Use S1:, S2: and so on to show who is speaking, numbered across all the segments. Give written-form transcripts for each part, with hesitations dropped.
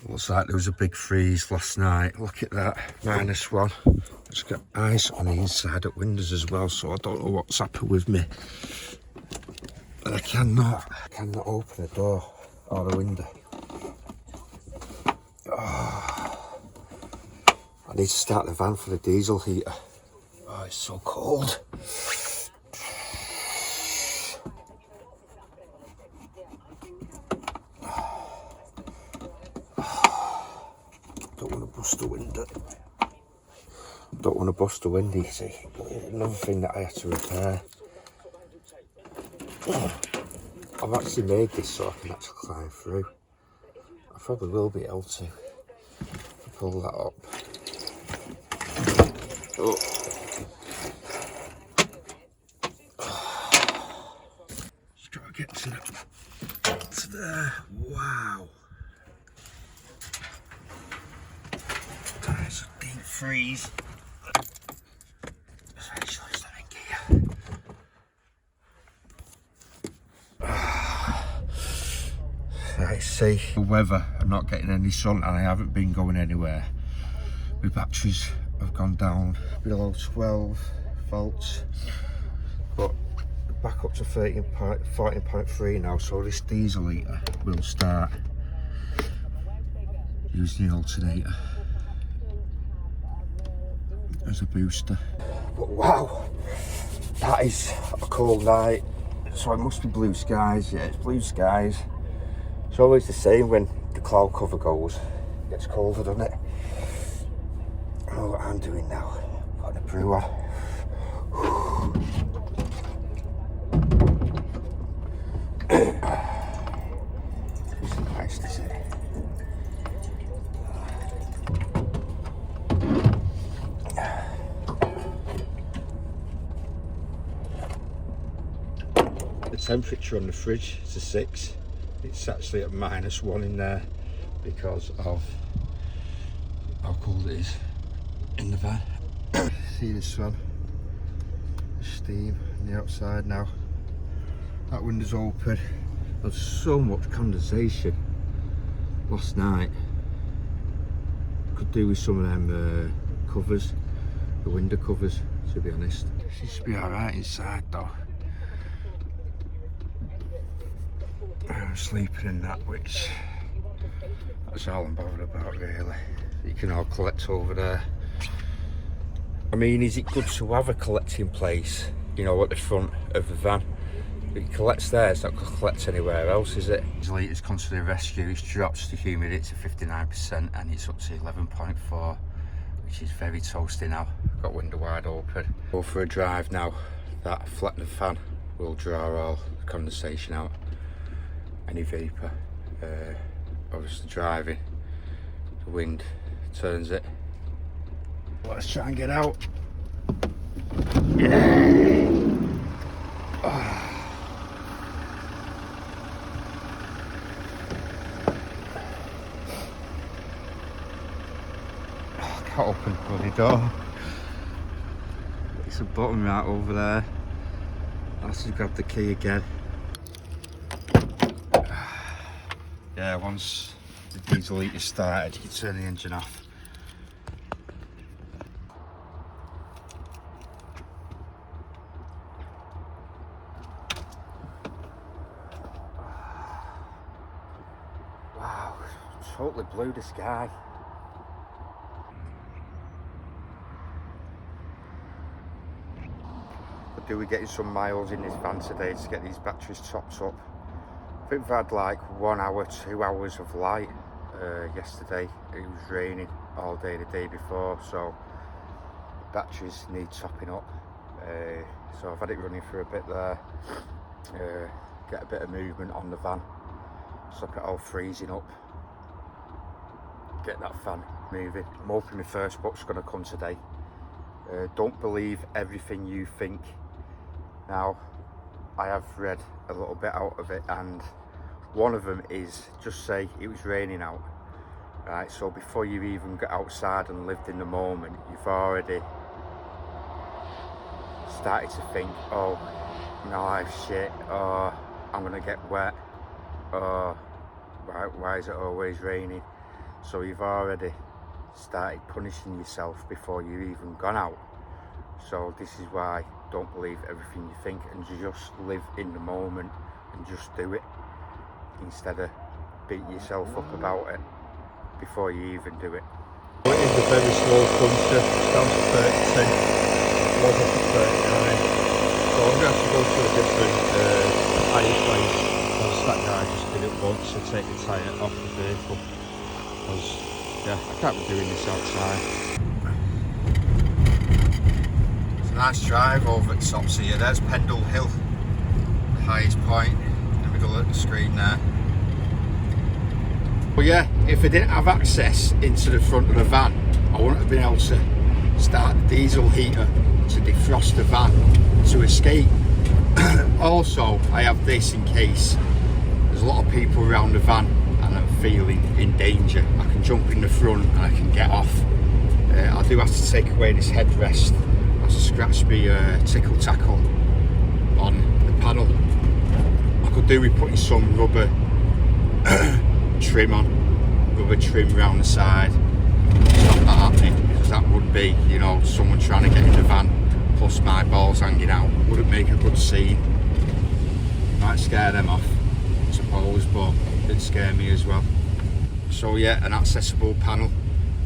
S1: Looks like there was a big freeze last night. Look at that, -1. It's got ice on the inside at windows as well, so I don't know what's happened with me. But I cannot open the door or the window. Oh, I need to start the van for the diesel heater. Oh, it's so cold. Don't want to bust the window. Don't want to bust the window, you see. Another thing that I had to repair. I've actually made this so I can actually climb through. I probably will be able to pull that up. Oh. Just gotta get to there. Wow. It's a deep freeze. Let's make sure it's not in gear. Right, see. The weather, I'm not getting any sun and I haven't been going anywhere. My batteries have gone down below 12 volts. But back up to 14.3 now, so this diesel heater will start using the alternator as a booster. But wow, that is a cold night. So it must be blue skies. Yeah, it's blue skies. It's always the same when the cloud cover goes. It gets colder, doesn't it? I know what I'm doing now. Got the brew on. It's nice to see. The temperature on the fridge is a 6. It's actually at -1 in there because of how cold it is in the van. See this one? The steam on the outside now. That window's open. There's so much condensation last night. Could do with some of them covers, the window covers, to be honest. Seems to be alright inside though. I'm sleeping in that, which that's all I'm bothered about really. You can all collect over there. I mean, is it good to have a collecting place, you know, at the front of the van? If it collects there, it's not going to collect anywhere else, is it? These litres constantly rescue, it's dropped the humidity to 59% and it's up to 11.4, which is very toasty now. Got window wide open. Go for a drive now. That flattener fan will draw all the condensation out. Any vapour, obviously driving, the wind turns it. Let's try and get out. Yeah. Oh. I can't open the bloody door. It's a button right over there. I'll just grab the key again. Yeah, once the diesel heater started, you can turn the engine off. Wow, totally blue the sky. But do we getting some miles in this van today to get these batteries topped up? I think we've had like 1 hour, 2 hours of light yesterday. It was raining all day the day before, so batteries need topping up. So I've had it running for a bit there. Get a bit of movement on the van. Stop it all freezing up. Get that fan moving. I'm hoping my first book's going to come today. Don't believe everything you think. Now, I have read a little bit out of it, and one of them is just say it was raining out, right? So before you even got outside and lived in the moment, you've already started to think, oh, my life's shit, or I'm gonna get wet, or why is it always raining? So you've already started punishing yourself before you've even gone out. So this is why don't believe everything you think, and just live in the moment and just do it, instead of beating yourself up about it before you even do it.
S2: It is a very slow puncher, it's down to 32, it was up at 39, so I'm going to have to go to a different tyre place, because that guy just did it once to take the tyre off the vehicle, because yeah, I can't be doing this outside.
S1: It's a nice drive over at Tops here. There's Pendle Hill, the highest point in the middle of the screen there. But yeah, if I didn't have access into the front of the van, I wouldn't have been able to start the diesel heater to defrost the van to escape. Also, I have this in case there's a lot of people around the van and I'm feeling in danger. I can jump in the front and I can get off. I do have to take away this headrest as I scratch my tickle tackle on the panel. I could do with putting some rubber trim around the side. Stop that happening, because that would be, you know, someone trying to get in the van plus my balls hanging out. Wouldn't make a good scene. Might scare them off, I suppose, but it'd scare me as well. So yeah, an accessible panel.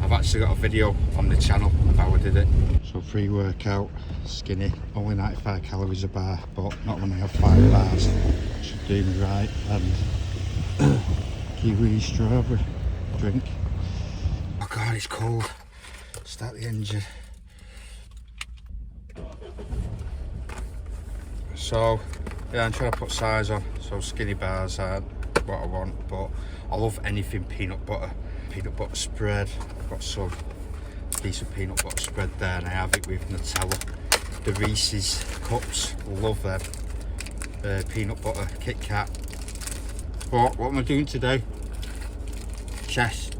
S1: I've actually got a video on the channel of how I did it. So pre-workout, skinny, only 95 calories a bar, but not when I have 5 bars. Should do me right. And kiwi strawberry drink. Oh god, it's cold. Start the engine. So yeah, I'm trying to put size on, so skinny bars aren't what I want, but I love anything peanut butter spread. I've got some decent peanut butter spread there, and I have it with Nutella. The Reese's cups, love them. Peanut butter, Kit Kat. But what am I doing today? Chest.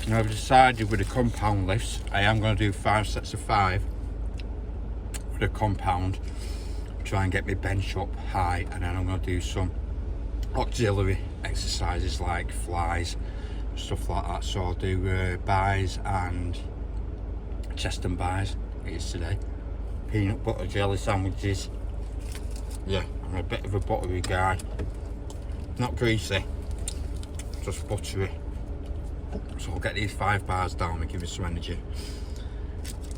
S1: Now I've decided with the compound lifts, I am going to do 5 sets of 5 with a compound, try and get my bench up high, and then I'm going to do some auxiliary exercises like flies, stuff like that. So I'll do buys and chest and buys. It is today. Peanut butter jelly sandwiches. Yeah, I'm a bit of a buttery guy. Not greasy, just buttery. So I'll get these 5 bars down and give me some energy.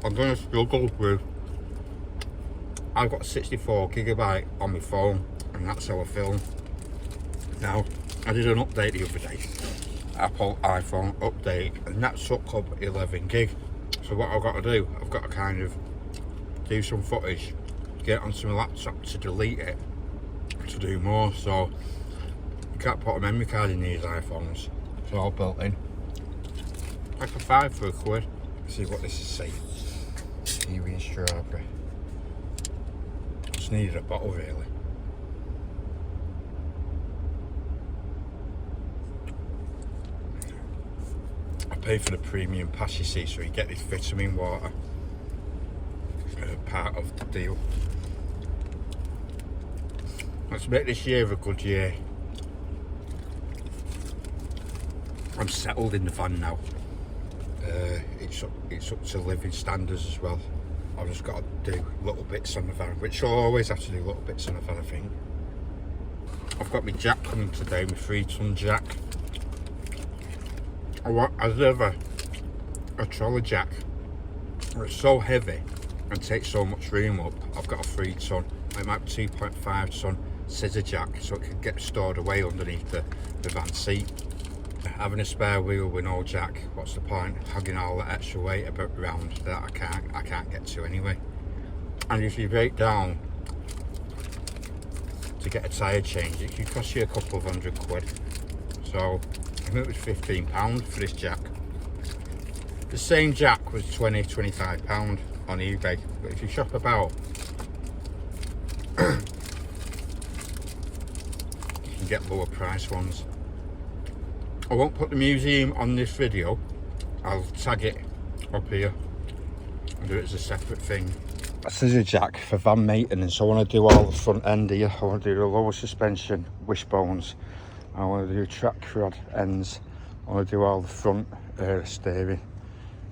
S1: I'm going to struggle with, I've got 64GB on my phone, and that's how I film. Now, I did an update the other day, Apple iPhone update, and that sucked up 11GB. So what I've got to do, I've got to kind of do some footage, get it onto my laptop to delete it, to do more. So you can't put a memory card in these iPhones, it's all built in. Like a 5 for £1. Let's see what this is saying. Kiwi and strawberry. Just needed a bottle really. I pay for the premium pass, you see, so you get this vitamin water. Part of the deal. Let's make this year a good year. I'm settled in the van now. It's up to living standards as well. I've just got to do little bits on the van, which I'll always have to do little bits on the van, I think. I've got my jack coming today, my 3-ton jack. I love a trolley jack. It's so heavy and takes so much room up. I've got a 3-ton, it might be 2.5 ton scissor jack, so it can get stored away underneath the van seat. Having a spare wheel with no jack, what's the point? Hugging all that extra weight around that I can't get to anyway. And if you break down to get a tyre change, it could cost you a couple of £100. So I think it was £15 for this jack. The same jack was £20–25 on eBay, but if you shop about, you can get lower price ones. I won't put the museum on this video, I'll tag it up here and do it as a separate thing. A scissor jack for van maintenance. I want to do all the front end here. I want to do the lower suspension wishbones. I want to do track rod ends I want to do all the front steering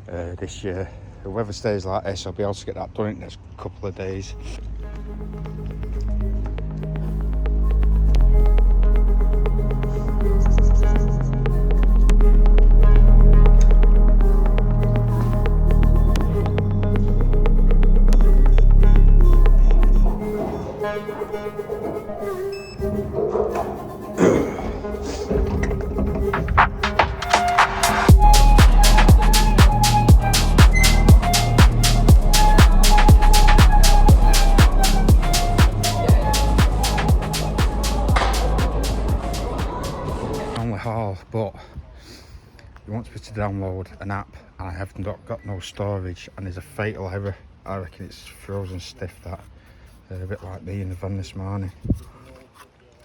S1: this year. If the weather stays like this, I'll be able to get that done in the next couple of days. But he wants me to download an app and I haven't got no storage, and there's a fatal error. I reckon it's frozen stiff, that. A bit like me in the van this morning.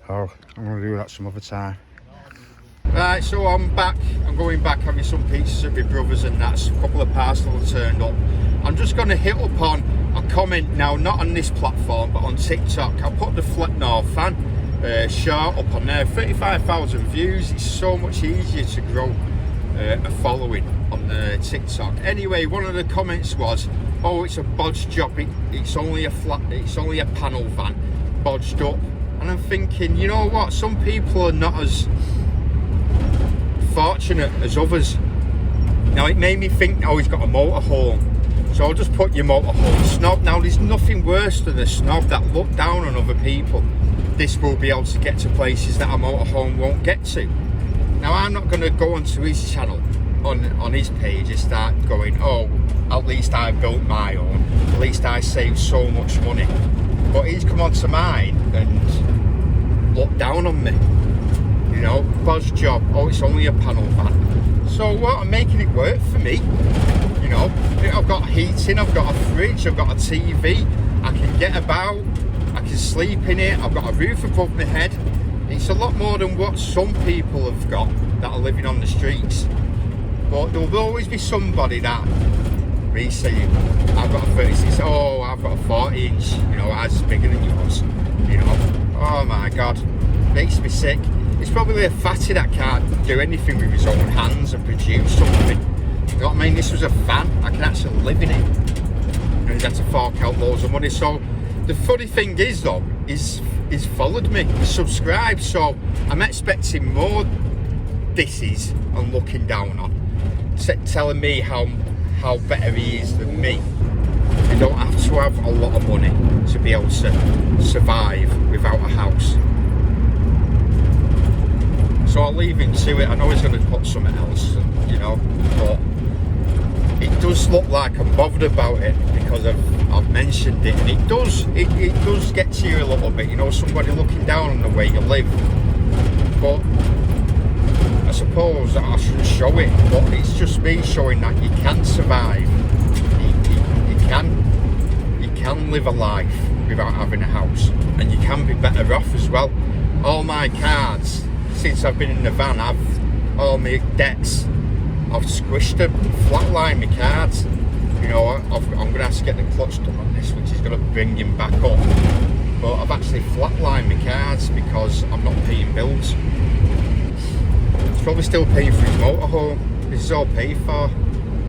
S1: Oh, I'm going to do that some other time. Right, so I'm back. I'm going back having some pizzas at my brother's, and that's a couple of parcels turned up. I'm just going to hit up on a comment now, not on this platform but on TikTok. I'll put the Flat North fan short up on there. 35,000 views. It's so much easier to grow a following on TikTok. Anyway, one of the comments was, oh, it's a bodged job, it's only a panel van bodged up. And I'm thinking, you know what, some people are not as fortunate as others. Now it made me think, oh, he's got a motorhome, so I'll just put your motorhome snob. Now there's nothing worse than a snob that look down on other people. This will be able to get to places that a motorhome won't get to. Now I'm not going to go onto his channel on his page and start going, oh, at least I built my own, at least I saved so much money. But he's come onto mine and looked down on me. You know, bodge job, oh, it's only a panel van. So what, I'm making it work for me. You know, I've got heating, I've got a fridge, I've got a TV, I can get about, I can sleep in it, I've got a roof above my head. It's a lot more than what some people have got that are living on the streets. But there will always be somebody that me saying, I've got a 36, oh, I've got a 40 inch, you know, ours is bigger than yours. You know, oh my God, makes me sick. It's probably a fatty that can't do anything with his own hands and produce something. You know what I mean? This was a van, I can actually live in it. And he's had to fork out loads of money. So the funny thing is though, he's followed me, he's subscribed, so I'm expecting more disses and looking down on, telling me how better he is than me. You don't have to have a lot of money to be able to survive without a house. So I'll leave him to it. I know he's going to put something else, you know, but it does look like I'm bothered about it because I've mentioned it, and it does get to you a little bit, you know, somebody looking down on the way you live. But I suppose that I shouldn't show it, but it's just me showing that you can survive. You can live a life without having a house, and you can be better off as well. All my cards, since I've been in the van, all my debts, I've squished them, flatlined my cards. You know, I'm going to have to get the clutch done on this, which is going to bring him back up. But I've actually flatlined my cards because I'm not paying bills. He's probably still paying for his motorhome. This is all paid for.